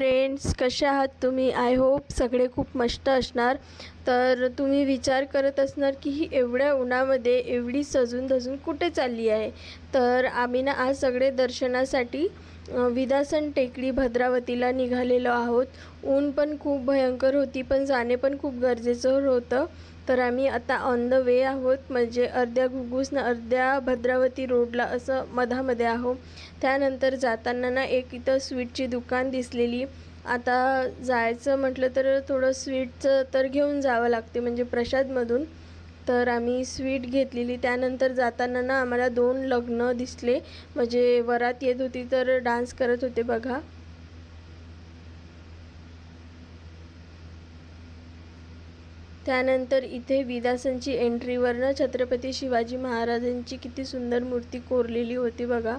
Friends, कसे आहात तुम्ही? आय होप सगळे खूप मस्त असणार। तर तुम्ही विचार करत असणार की ही एवढ्या उन्हामध्ये एवढी सजून धजून कुठे चालली आहे। तर आम्ही ना आज सगळे दर्शनासाठी विदासन टेकडी भद्रावतीला निघालेलो आहोत। ऊन पण खूप भयंकर होती, पण जाणे पण खूप गरजेचं होतं। तर आम्ही आता ऑन द वे आहोत, म्हणजे अर्ध्या घुगुसनं अर्ध्या भद्रावती रोडला असं मधामध्ये आहोत। त्यानंतर जाताना ना एक इथं स्वीटची दुकान दिसलेली। आता जायचं म्हटलं तर थोडं स्वीटचं तर घेऊन जावं लागते, म्हणजे प्रसादमधून। तर आम्ही स्वीट घेतलेली। त्यानंतर जाताना ना आम्हाला 2 लग्न दिसले, म्हणजे वरात येत होती तर डान्स करत होते बघा। त्यानंतर इथे विदासनची एंट्रीवरनं छत्रपती शिवाजी महाराजांची किती सुंदर मूर्ती कोरलेली होती बघा।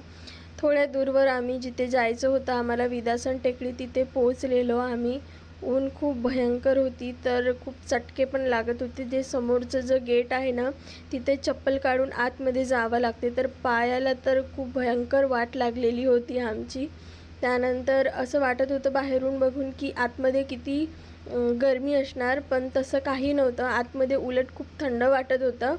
थोड्या दूरवर आम्ही जिथे जायचं होतं आम्हाला विदासन टेकडी, तिथे पोहोचलेलो आम्ही। ऊन खूप भयंकर होती, तर खूप चटके पण लागत होते। जे समोरचं जे गेट आहे ना, तिथे चप्पल काढून आतमध्ये जावं लागते, तर पायाला तर खूप भयंकर वाट लागलेली होती आमची। त्यानंतर असं वाटत होतं बाहेरून बघून की आतमध्ये किती गरमी असणार, पण तसं काही नव्हतं। आतमध्ये उलट खूप थंड वाटत होतं।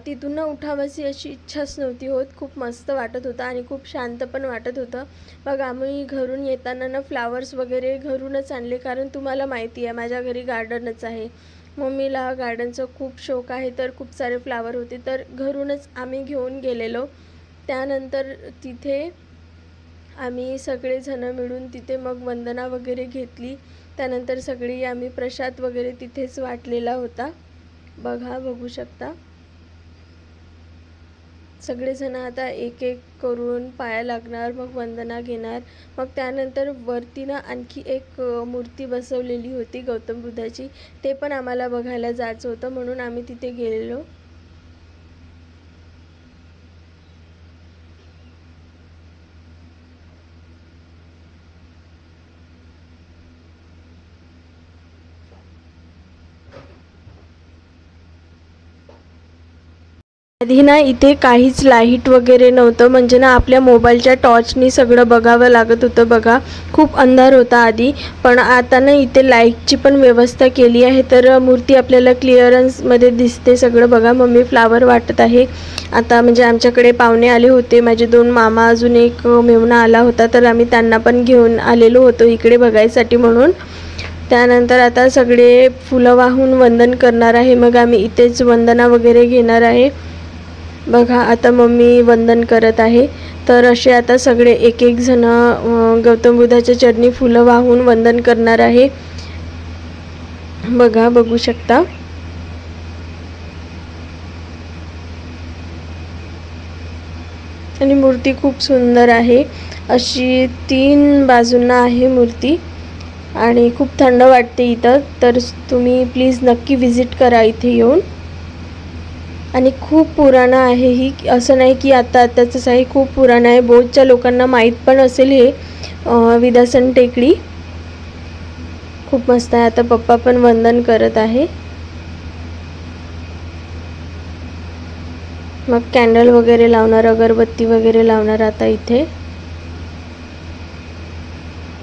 तिथून न उठावयाची अशी इच्छाच नव्हती होत। खूप मस्त वाटत होतं आणि खूप शांत पण वाटत होतं। मग आम्ही घरून येताना ना फ्लावर्स वगैरे घरूनच आणले, कारण तुम्हाला माहिती आहे माझ्या घरी गार्डनच आहे। मम्मीला गार्डनचा खूप शौक आहे, तर खूप सारे फ्लावर होते, तर घरूनच आम्ही घेऊन गेलेलो। त्यानंतर तिथे आम्ही सगळेजण मिळून तिथे मग वंदना वगैरे घेतली। त्यानंतर सगळी आम्ही प्रसाद वगैरे तिथेच वाटलेला होता बघा, बघू शकता। सगळेजण आता एक एक करून पाया लागणार, मग वंदना घेणार। मग त्यानंतर वरती ना आणखी एक मूर्ती बसवलेली होती गौतम बुद्धाची, ते पण आम्हाला बघायला जायचं होतं, म्हणून आम्ही तिथे गेलेलो। आधी ना इथे काहीच लाईट वगैरे नव्हतं, म्हणजे ना आपल्या मोबाईलच्या टॉर्चनी सगळं बघावं लागत होतं बघा। खूप अंधार होता आधी, पण आता ना इथे लाईटची पण व्यवस्था केली आहे, तर मूर्ती आपल्याला क्लिअरन्समध्ये दिसते सगळं बघा। मम्मी फ्लावर वाटत आहे आता, म्हणजे आमच्याकडे पाहुणे आले होते, माझे 2 मामा, अजून एक मेहुणा आला होता, तर आम्ही त्यांना पण घेऊन आलेलो होतो इकडे बघायसाठी म्हणून। त्यानंतर आता सगळे फुलं वाहून वंदन करणार आहे, मग आम्ही इथेच वंदना वगैरे घेणार आहे बघा। आता मम्मी वंदन करत आहे, तर असे आता सगळे एक एक जण गौतम बुद्धाच्या चरणी फुलं वाहून वंदन करणार आहे बघा, बघू शकता। आणि मूर्ती खूप सुंदर आहे, अशी 3 बाजूंना आहे मूर्ती, आणि खूप थंड वाटते इथं। तर तुम्ही प्लीज नक्की विजिट करा इथे येऊन। आणि खूप पुराणं आहे ही, असं नाही की आताच आहे, खूप पुराणं आहे। बहुतच्या लोकांना माहीत पण असेल हे विदासन टेकडी। खूप मस्त आहे। आता पप्पा पण वंदन करत आहे। मग कॅन्डल वगैरे लावणार, अगरबत्ती वगैरे लावणार आता इथे।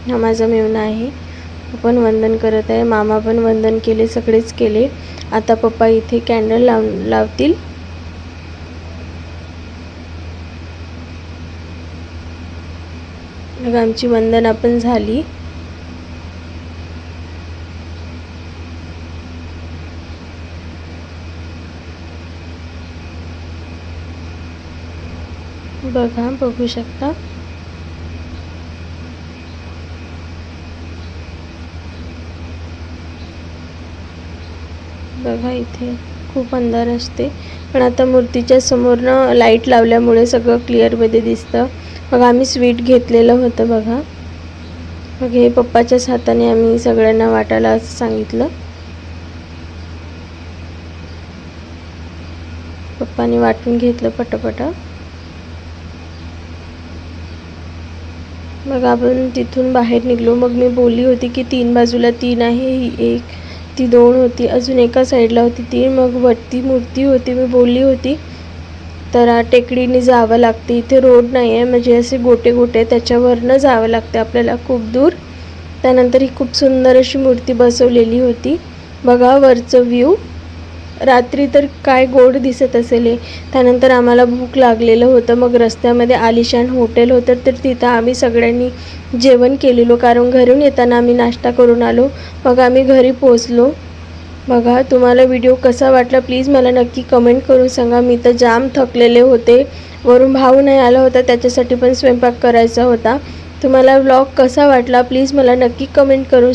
हा माझा मेहुणा आहे, पण वंदन करत आहे। मामा पण वंदन केले, सगळेच केले। आता पप्पा इथे कॅन्डल लावतील। मग आमची वंदना पण झाली। बघा, बघू शकता। बघा इथे खूप अंधार असते, पण आता मूर्तीच्या समोरनं लाईट लावल्यामुळे सगळं क्लिअरमध्ये दिसतं। मग आम्ही स्वीट घेतलेलं होतं बघा। मग हे पप्पाच्याच हाताने आम्ही सगळ्यांना वाटायला असं सांगितलं। पप्पाने वाटून घेतलं पटापट। मग आपण तिथून बाहेर निघलो। मग मी बोलली होती की 3 बाजूला 3 आहे, ही 1, ती 2 होती, अजून एका साईडला होती 3, मग वरती मूर्ती होती। मी बोलली होती तर टेकडीने जावं लागते, इथे रोड नाही आहे, म्हणजे असे गोटे गोटे त्याच्यावरनं जावं लागते आपल्याला खूप दूर। त्यानंतर ही खूप सुंदर अशी मूर्ती बसवलेली होती बघा, वरचं व्ह्यू रात्री तर काय गोड दिसत असेल हे. त्यानंतर आम्हाला भूक लागलेलं होतं, मग रस्त्यामध्ये आलिशान हॉटेल होतं, तर तिथं आम्ही सगळ्यांनी जेवण केलेलो, कारण घरून येताना आम्ही नाश्ता करून आलो. मग आम्ही घरी पोचलो बघा. तुम्हाला व्हिडिओ कसा वाटला प्लीज मला नक्की कमेंट करून सांगा. मी तर जाम थकलेले होते, वरून भाऊ नाही आला होता, त्याच्यासाठी पण स्वयंपाक करायचा होता. तुम्हाला व्लॉग कसा वाटला प्लीज मला नक्की कमेंट करून